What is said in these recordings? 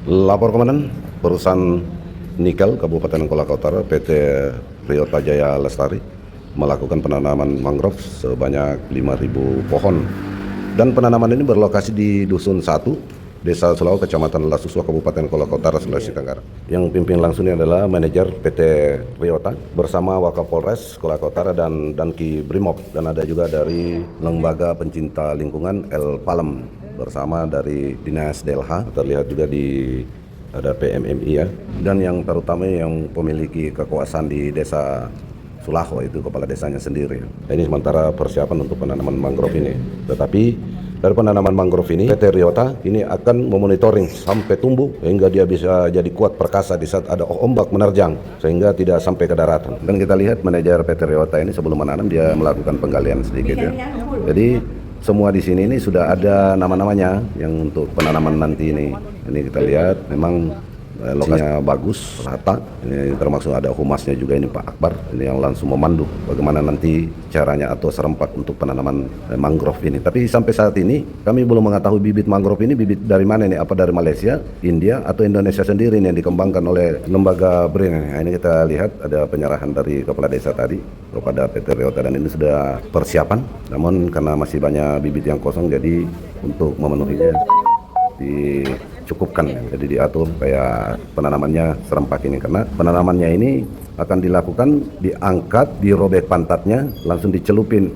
Lapor Komandan, perusahaan nikel Kabupaten Kolaka Utara PT Ryota Jaya Lestari melakukan penanaman mangrove sebanyak 5.000 pohon. Dan penanaman ini berlokasi di Dusun 1, Desa Sulau, Kecamatan Lasusua, Kabupaten Kolaka Utara, Sulawesi Tenggara. Yang pimpin langsungnya adalah manajer PT Ryota bersama Wakapolres Kolaka Utara dan Danki Brimob, dan ada juga dari Lembaga Pencinta Lingkungan El Palem bersama dari Dinas DLH, terlihat juga ada PMMI ya, dan yang terutama yang memiliki kekuasaan di Desa Sulaho, itu kepala desanya sendiri. Ini sementara persiapan untuk penanaman mangrove ini. Tetapi dari penanaman mangrove ini, PT Ryota ini akan memonitoring sampai tumbuh hingga dia bisa jadi kuat perkasa di saat ada ombak menerjang sehingga tidak sampai ke daratan. Dan kita lihat manajer PT Ryota ini sebelum menanam dia melakukan penggalian sedikit ya. Jadi semua di sini ini sudah ada nama-namanya yang untuk penanaman nanti ini. Ini kita lihat memang lokasinya bagus, rata. Ini termasuk ada humasnya juga ini Pak Akbar. Ini yang langsung memandu bagaimana nanti caranya atau serempak untuk penanaman mangrove ini. Tapi sampai saat ini kami belum mengetahui bibit mangrove ini bibit dari mana ini, apa dari Malaysia, India atau Indonesia sendiri ini yang dikembangkan oleh lembaga BRIN. Nah, ini kita lihat ada penyerahan dari kepala desa tadi kepada PT Ryota dan ini sudah persiapan. Namun karena masih banyak bibit yang kosong, jadi untuk memenuhinya dicukupkan, jadi diatur kayak penanamannya serempak ini, karena penanamannya ini akan dilakukan diangkat, dirobek pantatnya, langsung dicelupin,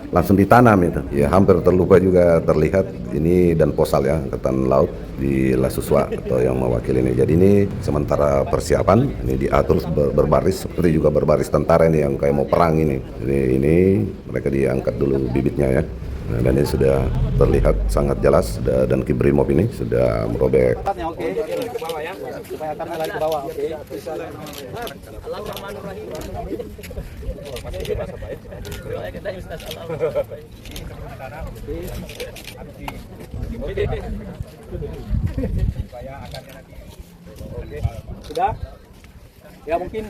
langsung ditanam itu. Ya hampir terlupa juga terlihat ini dan posal ya, Angkatan Laut di Lasuswa atau yang mewakili ini. Jadi ini sementara persiapan, ini diatur berbaris, seperti juga berbaris tentara ini yang kayak mau perang ini. Ini mereka diangkat dulu bibitnya ya. Nah, dan ini sudah terlihat sangat jelas dan Kibrimob ini sudah merobek. Oke, ke bawah ya, supaya akarnya lari ke bawah. Oke. Sudah? Ya mungkin.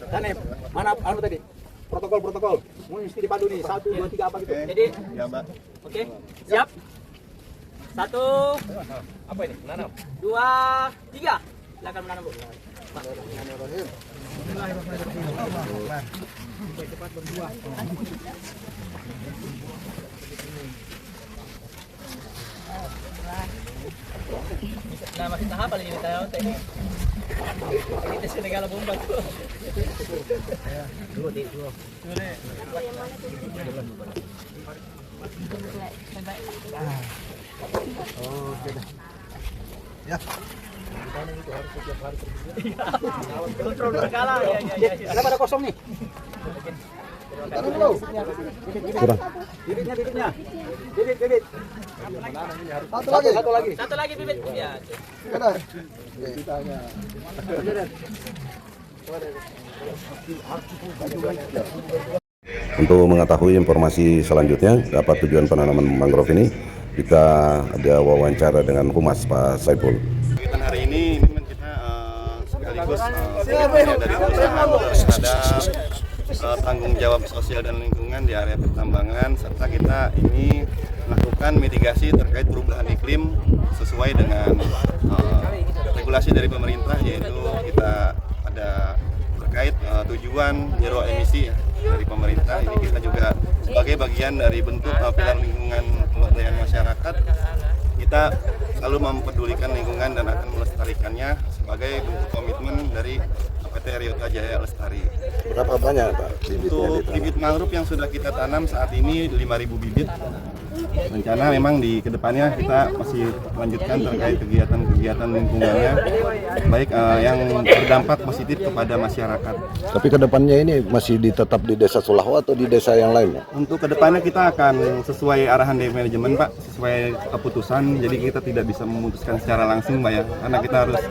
Tanep, mana anu tadi? Protokol. Mesti dipadu nih, 1, 2, 3 apa gitu. Jadi, ya Mbak. Oke, siap. 1, Apa ini? Menanam. 2, 3. Silakan menanam, Bu. Cepat berbuah. Nah, masih tahap paling ini tayo ini. Kita sini kalau bomba tuh. Dulu. Oke dah. Ya. Kontrol berkala ya. Kenapa ada kosong nih? Kurang. Bibitnya. Bibit. Satu lagi bibit. Ya. Untuk mengetahui informasi selanjutnya dapat tujuan penanaman mangrove ini, kita ada wawancara dengan Humas Pak Saiful. Kegiatan hari ini kita sekaligus pengertian dari perusahaan terhadap tanggung jawab sosial dan lingkungan di area pertambangan, serta kita ini melakukan mitigasi terkait perubahan iklim sesuai dengan regulasi dari pemerintah, yaitu kita ada terkait tujuan zero emisi ya, dari pemerintah. Ini kita juga sebagai bagian dari bentuk pilar lingkungan pemberdayaan masyarakat, kita selalu mempedulikan lingkungan dan akan melestarikannya sebagai bentuk komitmen dari PT Ryota Jaya Lestari. Berapa banyak Pak Untuk bibit mangrove yang sudah kita tanam saat ini 5.000 bibit. Rencana memang di kedepannya kita masih lanjutkan terkait kegiatan lingkungannya, baik yang berdampak positif kepada masyarakat. Tapi kedepannya ini masih tetap di Desa Sulaho atau di desa yang lain? Untuk kedepannya kita akan sesuai arahan dari manajemen Pak, sesuai keputusan. Jadi kita tidak bisa memutuskan secara langsung Pak ya, karena kita harus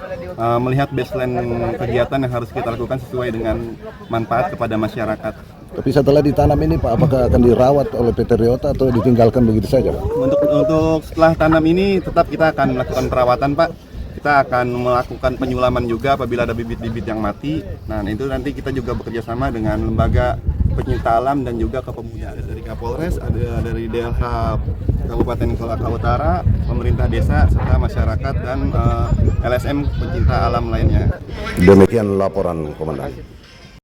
melihat baseline kegiatan yang harus kita lakukan sesuai dengan manfaat kepada masyarakat. Tapi setelah ditanam ini Pak, apakah akan dirawat oleh PT Ryota atau ditinggalkan begitu saja Pak? Untuk setelah tanam ini tetap kita akan melakukan perawatan Pak. Kita akan melakukan penyulaman juga apabila ada bibit-bibit yang mati. Nah itu nanti kita juga bekerja sama dengan lembaga pecinta alam dan juga ke pemuda. Ada dari Kapolres, ada dari DLH Kabupaten Kolaka Utara, pemerintah desa, serta masyarakat dan LSM pecinta alam lainnya. Demikian laporan Komandan.